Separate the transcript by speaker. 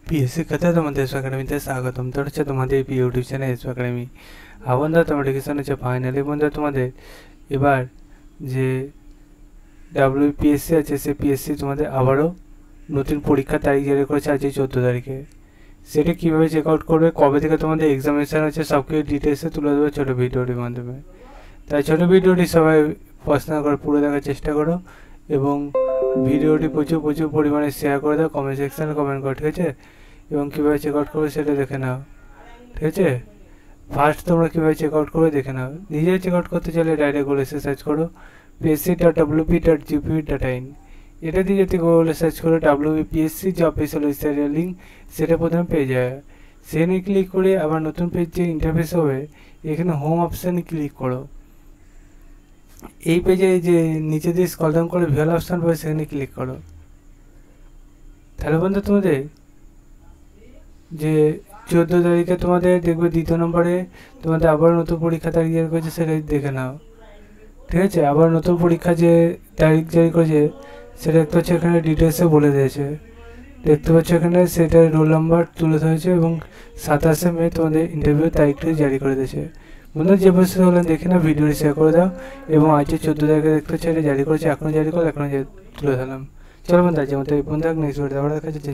Speaker 1: PSC খাতে তোমাদের এসো একাডেমিতে স্বাগতম। তো হচ্ছে তোমাদের ইউটিউব চ্যানেল এসো একাডেমি। বন্ধুরা তোমার ডিসকাশন হচ্ছে ফাইনালি বন্ধুরা তোমাদের এবার যে WPSC আছে সে পিএসসি তোমাদের আবারও নতুন পরীক্ষার তারিখ জারি করেছে আজকে 14 তারিখে। সেটা কীভাবে চেক আউট করবে, কবে থেকে তোমাদের এক্সামিনেশান হচ্ছে, সব কিছু ডিটেলসে তুলে দেবে ছোটো ভিডিওটির মাধ্যমে। তাই ছোটো ভিডিওটি সবাই পছন্দ করে পুরো দেখার চেষ্টা করো এবং ভিডিওটি প্রচুর পরিমাণে শেয়ার করে দাও, কমেন্ট সেকশানে কমেন্ট করো, ঠিক আছে? এবং কীভাবে চেক আউট করবে সেটা দেখে নাও, ঠিক আছে? ফার্স্ট তোমরা কীভাবে চেক আউট করবে দেখে নাও। নিজে চেক আউট করতে চাইলে ডাইরেক্ট গুগলে সার্চ করো psc.wp.gp.in। এটা দিয়ে যদি গুগলে সার্চ করো WPSC যে অফিসিয়াল ওয়েবসাইটের লিঙ্ক, সেটা প্রথমে পেয়ে যায়। সেখানে ক্লিক করে আবার নতুন পেজ যে ইন্টারফেস হবে, এখানে হোম অপশানে ক্লিক করো। এই পেজে যে নিচে দিয়ে স্ক্রল ডাউন করে ভিউয়াল অপশান পাবে, সেখানে ক্লিক করো। তাহলে বন্ধু তোমাদের যে 14 তারিখে তোমাদের দেখবে দ্বিতীয় নম্বরে তোমাদের আবার নতুন পরীক্ষা তারিখ জারি করেছে, সেটা দেখে নাও, ঠিক আছে? আবার নতুন পরীক্ষা যে তারিখ জারি করেছে সেটা দেখতে পাচ্ছ এখানে ডিটেলসে বলে দিয়েছে, দেখতে পাচ্ছ এখানে সেটার রোল নাম্বার তুলে ধরেছে এবং 27শে মে তোমাদের ইন্টারভিউ তারিখটি জারি করে দিয়েছে। বন্ধু যে বসে হলেন দেখে না, ভিডিওটি শেয়ার করে দাও এবং আজকে 14 তারিখে দেখতে পাচ্ছ এটা জারি করেছে, এখনও জারি করো, এখনও তুলে ধরলাম। চলো বন্ধু আজকে আমাদের এই বন্ধু নেক্সট ভিডিও আবার দেখা যাচ্ছে।